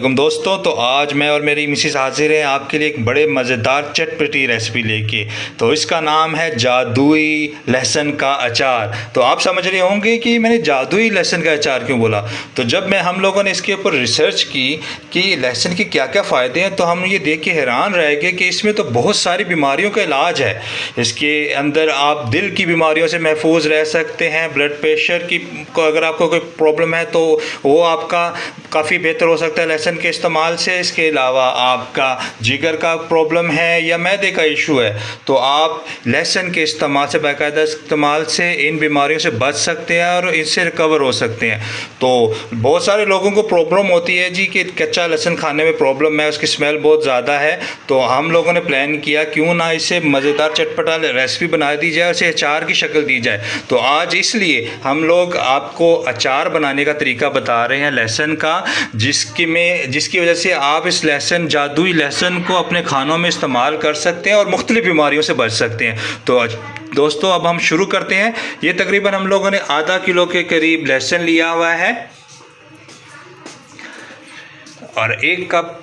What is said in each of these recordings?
वालेकुम दोस्तों। तो आज मैं और मेरी मिसेस हाजिर हैं आपके लिए एक बड़े मज़ेदार चटपटी रेसिपी लेके। तो इसका नाम है जादुई लहसुन का अचार। तो आप समझ रहे होंगे कि मैंने जादुई लहसुन का अचार क्यों बोला। तो जब हम लोगों ने इसके ऊपर रिसर्च की कि लहसुन के क्या क्या फ़ायदे हैं, तो हम ये देख के हैरान रह गए कि इसमें तो बहुत सारी बीमारियों का इलाज है। इसके अंदर आप दिल की बीमारियों से महफूज रह सकते हैं, ब्लड प्रेशर की अगर आपको कोई प्रॉब्लम है तो वो आपका काफ़ी बेहतर हो सकता है लहसुन के इस्तेमाल से। इसके अलावा आपका जिगर का प्रॉब्लम है या मैदे का इशू है तो आप लहसुन के इस्तेमाल से, बाकायदा इस्तेमाल से इन बीमारियों से बच सकते हैं और इनसे रिकवर हो सकते हैं। तो बहुत सारे लोगों को प्रॉब्लम होती है जी कि कच्चा लहसुन खाने में प्रॉब्लम है, उसकी स्मेल बहुत ज़्यादा है। तो हम लोगों ने प्लान किया क्यों ना इसे मज़ेदार चटपटा रेसिपी बना दी जाए, उसे अचार की शक्ल दी जाए। तो आज इसलिए हम लोग आपको अचार बनाने का तरीका बता रहे हैं लहसुन का, जिसकी वजह से आप इस जादुई लहसुन को अपने खानों में इस्तेमाल कर सकते हैं और मुख्तलिफ बीमारियों से बच सकते हैं। तो दोस्तों अब हम शुरू करते हैं। ये तकरीबन हम लोगों ने आधा किलो के करीब लहसुन लिया हुआ है और 1 कप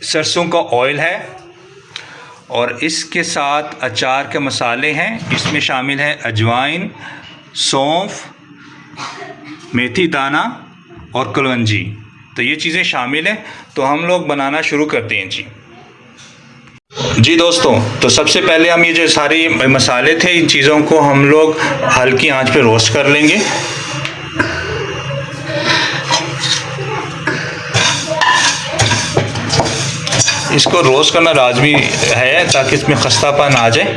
सरसों का ऑयल है और इसके साथ अचार के मसाले हैं। इसमें शामिल है अजवाइन, सौंफ, मेथी दाना और कलौंजी। तो ये चीज़ें शामिल हैं। तो हम लोग बनाना शुरू करते हैं जी दोस्तों। तो सबसे पहले हम ये जो सारे मसाले थे, इन चीज़ों को हम लोग हल्की आंच पे रोस्ट कर लेंगे। इसको रोस्ट करना लाजमी है ताकि इसमें खस्तापन आ जाए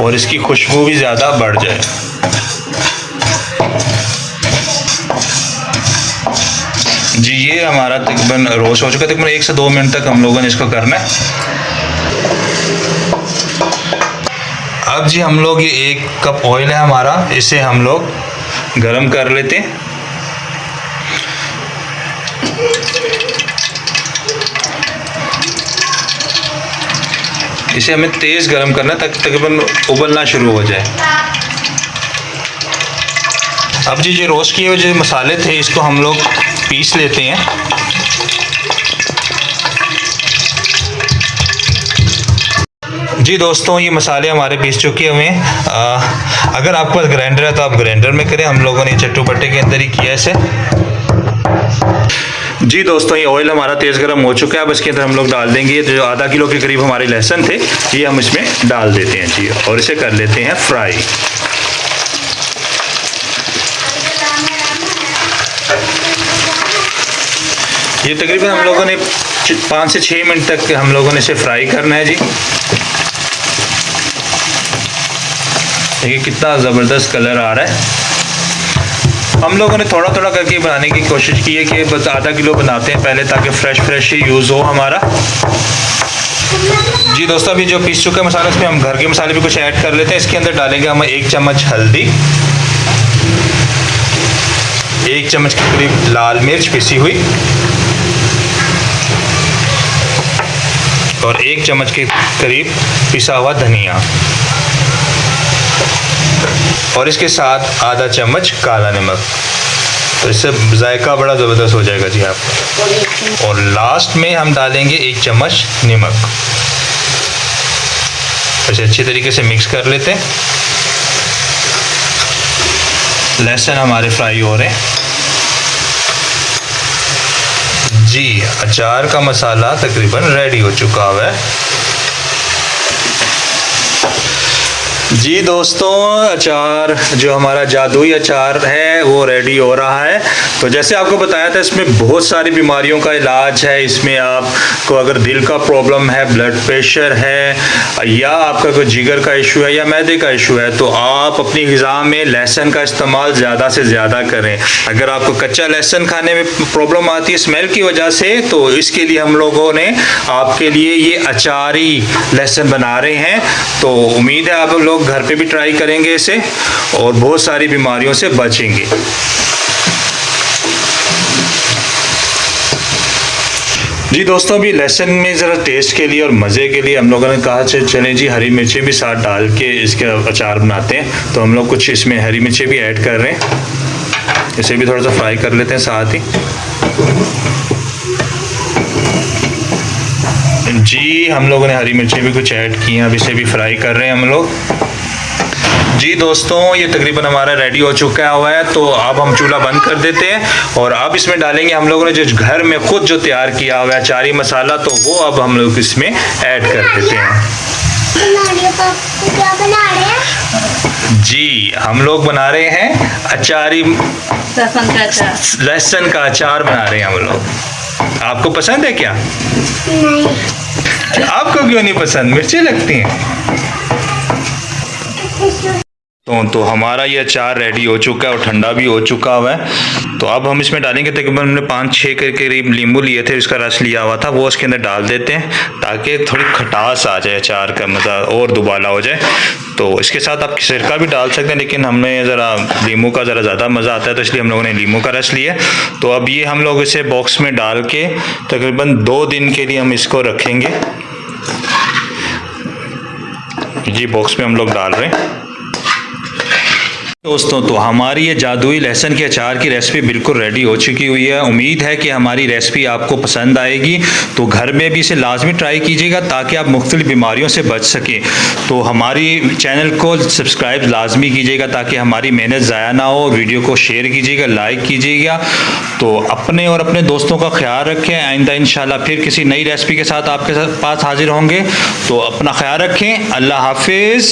और इसकी खुशबू भी ज़्यादा बढ़ जाए। जी ये हमारा तकरीबन रोस्ट हो चुका है। तकरीबन 1 से 2 मिनट तक हम लोगों ने इसको करना है। अब जी हम लोग ये 1 कप ऑयल है हमारा, इसे हम लोग गरम कर लेते हैं। इसे हमें तेज़ गरम करना है ताकि तकरीबन उबलना शुरू हो जाए। अब जी जो रोस्ट किए हुए जो मसाले थे इसको हम लोग पीस लेते हैं। जी दोस्तों ये मसाले हमारे पीस चुके हुए हैं। अगर आपके पास ग्राइंडर है तो आप ग्राइंडर में करें, हम लोगों ने चट्टू बट्टे के अंदर ही किया इसे। जी दोस्तों ये ऑयल हमारा तेज़ गर्म हो चुका है। अब इसके अंदर हम लोग डाल देंगे जो आधा किलो के करीब हमारे लहसुन थे, ये हम इसमें डाल देते हैं जी और इसे कर लेते हैं फ्राई। ये तकरीबन हम लोगों ने 5 से 6 मिनट तक हम लोगों ने इसे फ्राई करना है जी। देखिए कितना ज़बरदस्त कलर आ रहा है। हम लोगों ने थोड़ा थोड़ा करके बनाने की कोशिश की है कि बस आधा किलो बनाते हैं पहले ताकि फ्रेश ही यूज़ हो हमारा। जी दोस्तों अभी जो पीस चुका है मसाला, इसमें हम घर के मसाले भी कुछ ऐड कर लेते हैं। इसके अंदर डालेंगे हम 1 चम्मच हल्दी, 1 चम्मच के करीब लाल मिर्च पिसी हुई और 1 चम्मच के करीब पिसा हुआ धनिया और इसके साथ आधा चम्मच काला नमक। तो इससे जायका बड़ा ज़बरदस्त हो जाएगा जी आप। और लास्ट में हम डालेंगे 1 चम्मच नमक। इसे अच्छी तरीके से मिक्स कर लेते हैं। लहसुन हमारे फ्राई हो रहे हैं जी। अचार का मसाला तकरीबन रेडी हो चुका हुआ है जी दोस्तों। अचार जो हमारा जादुई अचार है वो रेडी हो रहा है। तो जैसे आपको बताया था इसमें बहुत सारी बीमारियों का इलाज है। इसमें आपको अगर दिल का प्रॉब्लम है, ब्लड प्रेशर है या आपका कोई जिगर का इशू है या मैदे का इशू है तो आप अपनी ग़िज़ा में लहसुन का इस्तेमाल ज़्यादा से ज़्यादा करें। अगर आपको कच्चा लहसुन खाने में प्रॉब्लम आती है स्मेल की वजह से, तो इसके लिए हम लोगों ने आपके लिए ये अचारी लहसुन बना रहे हैं। तो उम्मीद है आप लोग घर पे भी ट्राई करेंगे इसे और बहुत सारी बीमारियों से बचेंगे। जी दोस्तों अभी लहसुन में ज़रा टेस्ट के लिए और मज़े के लिए हम लोगों ने कहा चलें जी हरी मिर्चें भी साथ डाल के इसके अचार बनाते हैं। तो हम लोग कुछ इसमें हरी मिर्चें भी ऐड कर रहे हैं। इसे भी थोड़ा सा फ्राई कर लेते हैं साथ ही। जी हम लोगों ने हरी मिर्ची भी कुछ ऐड की हैं, अब इसे भी फ्राई कर रहे हैं हम लोग। जी दोस्तों ये तकरीबन हमारा रेडी हो चुका हुआ है, तो अब हम चूल्हा बंद कर देते हैं और अब इसमें डालेंगे हम लोगों ने जो घर में खुद जो तैयार किया हुआ है अचारी मसाला, तो वो अब हम लोग इसमें ऐड कर देते हैं। क्या बना रहे हैं? जी हम लोग बना रहे हैं अचारी लहसुन का अचार बना रहे हैं हम लोग। आपको पसंद है क्या? नहीं। आपको क्यों नहीं पसंद? मिर्ची लगती हैं। तो हमारा ये अचार रेडी हो चुका है और ठंडा भी हो चुका हुआ है। तो अब हम इसमें डालेंगे, तकरीबन हमने 5-6 के करीब नींबू लिए थे, इसका रस लिया हुआ था, वो उसके अंदर डाल देते हैं ताकि थोड़ी खटास आ जाए, अचार का मज़ा और दुबाला हो जाए। तो इसके साथ आप सिरका भी डाल सकते हैं, लेकिन हमने ज़रा नींबू का ज़रा ज़्यादा मज़ा आता है तो इसलिए हम लोगों ने नींबू का रस लिया। तो अब ये हम लोग इसे बॉक्स में डाल के तकरीबन 2 दिन के लिए हम इसको रखेंगे। जी बॉक्स में हम लोग डाल रहे हैं दोस्तों। तो हमारी ये जादुई लहसुन के अचार की रेसिपी बिल्कुल रेडी हो चुकी हुई है। उम्मीद है कि हमारी रेसिपी आपको पसंद आएगी, तो घर में भी इसे लाजमी ट्राई कीजिएगा ताकि आप मुख्तलिफ बीमारियों से बच सकें। तो हमारी चैनल को सब्सक्राइब लाजमी कीजिएगा ताकि हमारी मेहनत ज़ाया ना हो। वीडियो को शेयर कीजिएगा, लाइक कीजिएगा। तो अपने और अपने दोस्तों का ख्याल रखें। आइंदा इंशाल्लाह फिर किसी नई रेसिपी के साथ आपके पास हाजिर होंगे। तो अपना ख्याल रखें। अल्लाह हाफिज़।